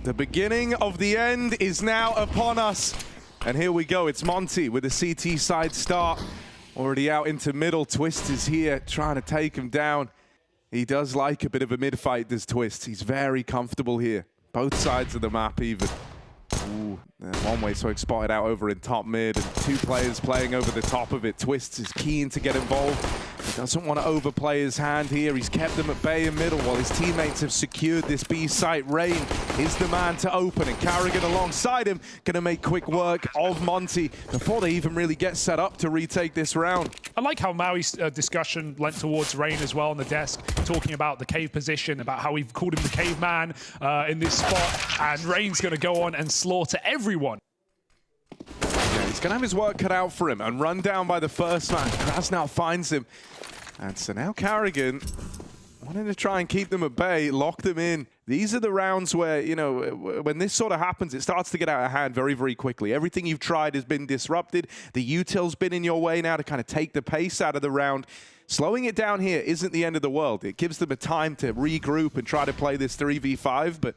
The beginning of the end is now upon us. And here we go, it's Monte with a CT side start. Already out into middle, Twist is here trying to take him down. He does like a bit of a mid-fight, does Twist. He's very comfortable here. Both sides of the map even. Ooh, one-way Smoke spotted out over in top mid, and two players playing over the top of it. Twist is keen to get involved. He doesn't want to overplay his hand here. He's kept them at bay in middle while his teammates have secured this B site. Rain is the man to open, and Carrigan alongside him going to make quick work of Monte before they even really get set up to retake this round. I like how Maui's discussion lent towards Rain as well on the desk, talking about the cave position, about how we've called him the caveman in this spot, and Rain's going to go on and slaughter everyone. Yeah, he's going to have his work cut out for him and run down by the first man. Krasnow finds him. And so now Carrigan, wanting to try and keep them at bay, lock them in. These are the rounds where, you know, when this sort of happens, it starts to get out of hand very, very quickly. Everything you've tried has been disrupted. The util's been in your way now to kind of take the pace out of the round. Slowing it down here isn't the end of the world. It gives them a time to regroup and try to play this 3v5, but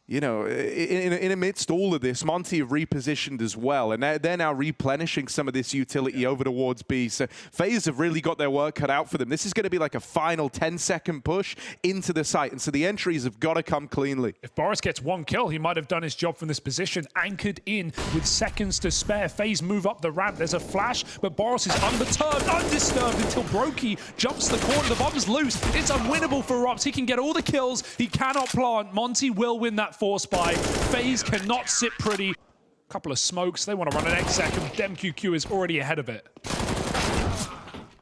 you know, in amidst all of this, Monte have repositioned as well, and they're now replenishing some of this utility over towards B. So Faze have really got their work cut out for them. This is going to be like a final 10-second push into the site, and so the entries have got to come cleanly. If Boris gets one kill, he might have done his job from this position, anchored in with seconds to spare. Faze move up the ramp. There's a flash, but Boris is unperturbed, undisturbed until Brokey jumps the corner. The bomb's loose. It's unwinnable for Rops. He can get all the kills. He cannot plant. Monte will win that force buy. Faze cannot sit pretty. Couple of smokes. They want to run an exec, and DemQQ is already ahead of it.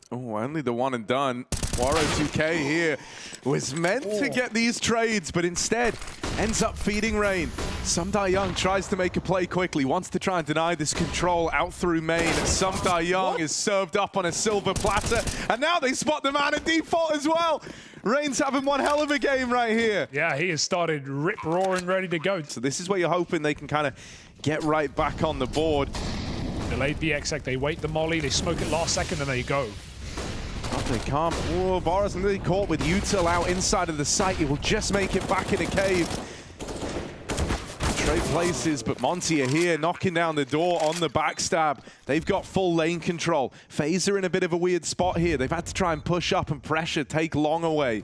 Oh, only the one and done. Waro 2K here was meant to get these trades, but instead ends up feeding Rain. Sumda Young tries to make a play quickly, wants to try and deny this control out through main. Sumda Young is served up on a silver platter, and now they spot the man at default as well. Rain's having one hell of a game right here. Yeah, he has started rip-roaring, ready to go. So this is where you're hoping they can kind of get right back on the board. Delayed the exec, they wait the molly, they smoke it last second, and there you go. Oh, they can't. Whoa, Boris really caught with util out inside of the site. He will just make it back in a cave. Trade places, but Monte are here knocking down the door on the backstab. They've got full lane control. Faze are in a bit of a weird spot here. They've had to try and push up and pressure, take Long away.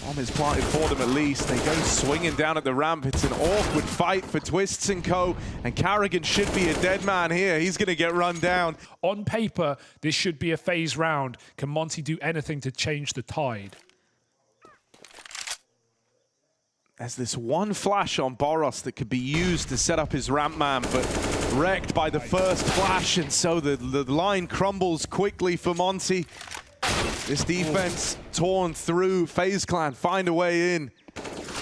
Bomb is planted for them at least. They go swinging down at the ramp. It's an awkward fight for Twists and Co. And Carrigan should be a dead man here. He's going to get run down. On paper, this should be a Faze round. Can Monte do anything to change the tide? There's this one flash on Boros that could be used to set up his ramp man, but wrecked by the first flash, and so the line crumbles quickly for Monte. This defense torn through. Faze Clan find a way in.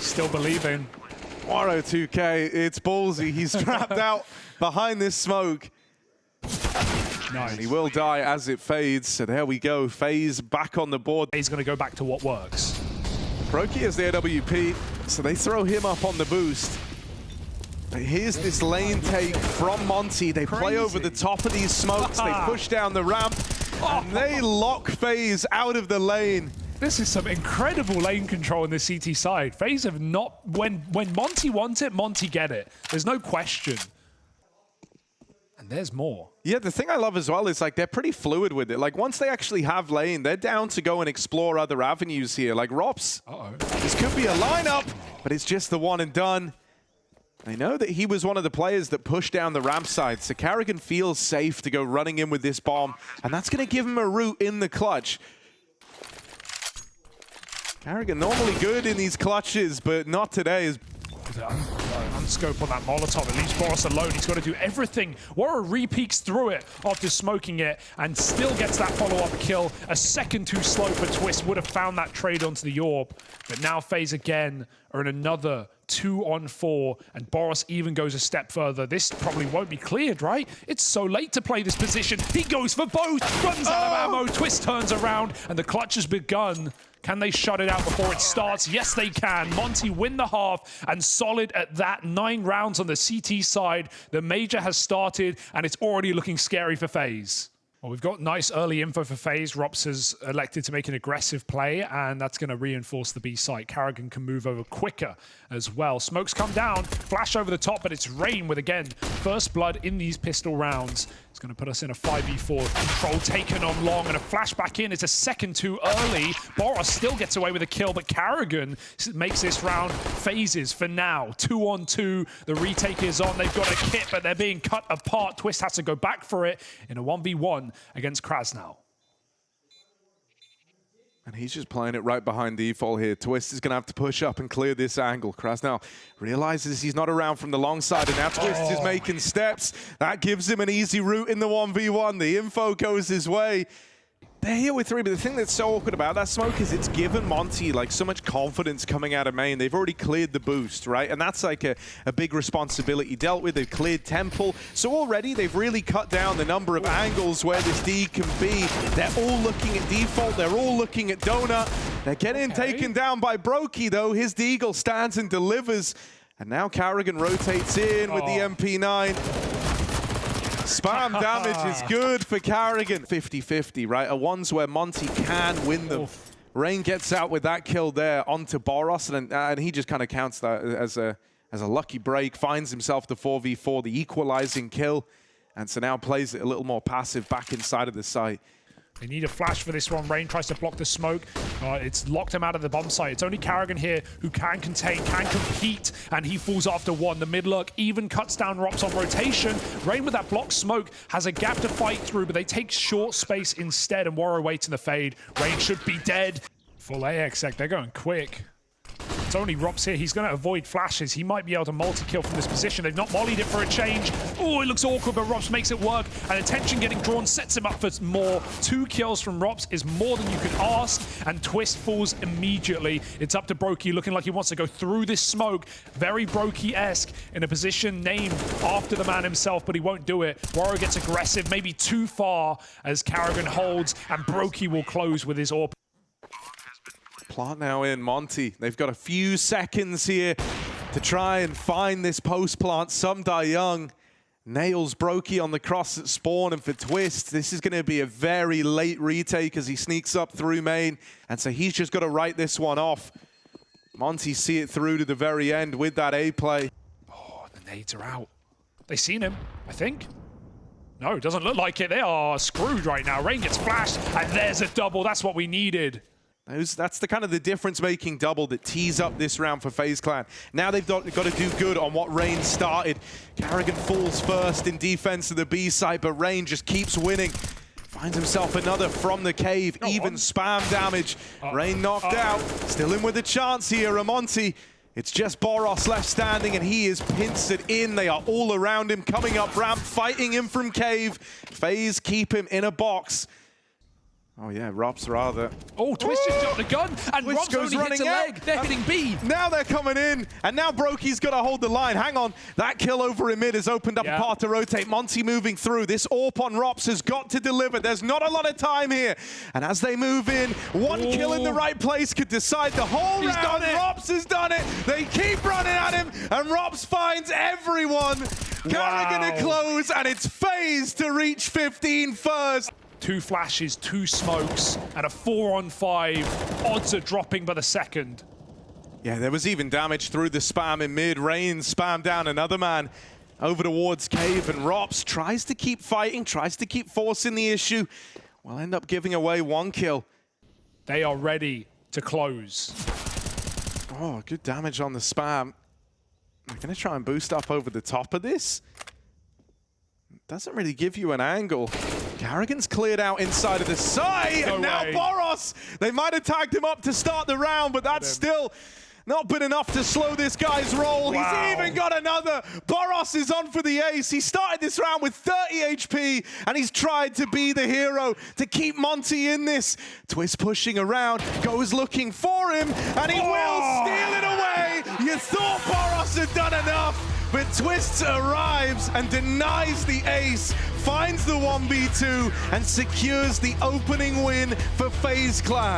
Still believing. Waro 2K, it's ballsy. He's trapped out behind this smoke. Nice. And he will die as it fades, so there we go. Faze back on the board. He's going to go back to what works. Brokey is the AWP, so they throw him up on the boost. But here's this lane take from Monte. They play over the top of these smokes. They push down the ramp, and they lock Faze out of the lane. This is some incredible lane control in the CT side. Faze have not... When Monte wants it, Monte get it. There's no question. And there's more. Yeah, the thing I love as well is like they're pretty fluid with it. Like once they actually have lane, they're down to go and explore other avenues here. Like Rops, this could be a lineup, but it's just the one and done. They know that he was one of the players that pushed down the ramp side, so Carrigan feels safe to go running in with this bomb, and that's going to give him a route in the clutch. Carrigan normally good in these clutches, but not today. Unscope on that Molotov. It leaves Boris alone. He's got to do everything. Waro re-peeks through it after smoking it and still gets that follow-up kill. A second too slow for Twist. Would have found that trade onto the Orb. But now Faze again are in another 2-on-4, and Boris even goes a step further. This probably won't be cleared, right? It's so late to play this position. He goes for both. Runs out of ammo. Twist turns around, and the clutch has begun. Can they shut it out before it starts? Yes, they can. Monte win the half, and solid at that. 9 rounds on the CT side. The major has started, and it's already looking scary for Faze. Well, we've got nice early info for Faze. Rops has elected to make an aggressive play, and that's going to reinforce the B site. Karrigan can move over quicker as well. Smokes come down, flash over the top, but it's Rain with, again, first blood in these pistol rounds. It's going to put us in a 5v4. Control taken on long, and a flashback in. It's a second too early. Boros still gets away with a kill, but Karrigan makes this round phases for now. 2-on-2. The retake is on. They've got a kit, but they're being cut apart. Twist has to go back for it in a 1v1 against Krasnal. And he's just playing it right behind default here. Twist is going to have to push up and clear this angle. Krasnal realizes he's not around from the long side, and now Twist is making steps. That gives him an easy route in the 1v1. The info goes his way. They're here with 3, but the thing that's so awkward about that smoke is it's given Monte like so much confidence coming out of main. They've already cleared the boost, right? And that's like a big responsibility dealt with. They've cleared Temple. So already they've really cut down the number of angles where this D can be. They're all looking at default. They're all looking at Donut. They're getting taken down by Brokey though. His Deagle stands and delivers. And now Karrigan rotates in with the MP9. Spam damage is good for Karrigan. 50-50, right? Are ones where Monte can win them. Rain gets out with that kill there onto Boros, and he just kind of counts that as a lucky break, finds himself the 4v4, the equalizing kill, and so now plays it a little more passive back inside of the site. They need a flash for this one. Rain tries to block the smoke. It's locked him out of the bomb site. It's only Karrigan here who can contain, can compete, and he falls after one. The mid-lurk even cuts down Rops on rotation. Rain with that block smoke has a gap to fight through, but they take short space instead, and Warrior waits in the fade. Rain should be dead. Full AX sec, they're going quick. It's only Rops here. He's going to avoid flashes. He might be able to multi-kill from this position. They've not mollied it for a change. Oh, it looks awkward, but Rops makes it work. And attention getting drawn sets him up for more. 2 kills from Rops is more than you could ask. And Twist falls immediately. It's up to Brokey, looking like he wants to go through this smoke. Very Brokey-esque in a position named after the man himself, but he won't do it. Warrior gets aggressive, maybe too far as Karrigan holds, and Brokey will close with his AWP. Plant now in Monte. They've got a few seconds here to try and find this post plant. Some die young. Nails Brokey on the cross at spawn, and for Twist, this is going to be a very late retake as he sneaks up through main, and so he's just got to write this one off. Monte see it through to the very end with that A play. Oh, the nades are out. They've seen him, I think. No, it doesn't look like it. They are screwed right now. Rain gets flashed, and there's a double. That's what we needed. That's the kind of the difference-making double that tees up this round for FaZe Clan. Now they've got to do good on what Rain started. Karrigan falls first in defense of the B side, but Rain just keeps winning. Finds himself another from the cave, even spam damage. Rain knocked out, still in with a chance here, Monte. It's just Boros left standing, and he is pincered in. They are all around him, coming up ramp, fighting him from cave. FaZe keep him in a box. Oh yeah, Rops rather. Oh, Twist just got the gun, and Rops only hits a leg. They're hitting B. Now they're coming in, and now Brokey's got to hold the line. Hang on, that kill over in mid has opened up a path to rotate. Monte moving through. This AWP on Rops has got to deliver. There's not a lot of time here. And as they move in, one kill in the right place could decide the whole round. Rops has done it. They keep running at him, and Rops finds everyone. Karrigan to close, and it's FaZe to reach 15 first. 2 flashes, 2 smokes, and a 4-on-5. Odds are dropping by the second. Yeah, there was even damage through the spam in mid. Rain spam down another man over towards cave, and Rops tries to keep fighting, tries to keep forcing the issue. Will end up giving away 1 kill. They are ready to close. Oh, good damage on the spam. They're going to try and boost up over the top of this. Doesn't really give you an angle. Karrigan's cleared out inside of the site, and now Boros! They might have tagged him up to start the round, but that's still not been enough to slow this guy's roll. He's even got another. Boros is on for the ace. He started this round with 30 HP, and he's tried to be the hero to keep Monte in this. Twist pushing around, goes looking for him, and he will steal it away. You thought Boros had done enough, but Twist arrives and denies the ace, finds the 1v2, and secures the opening win for FaZe Clan.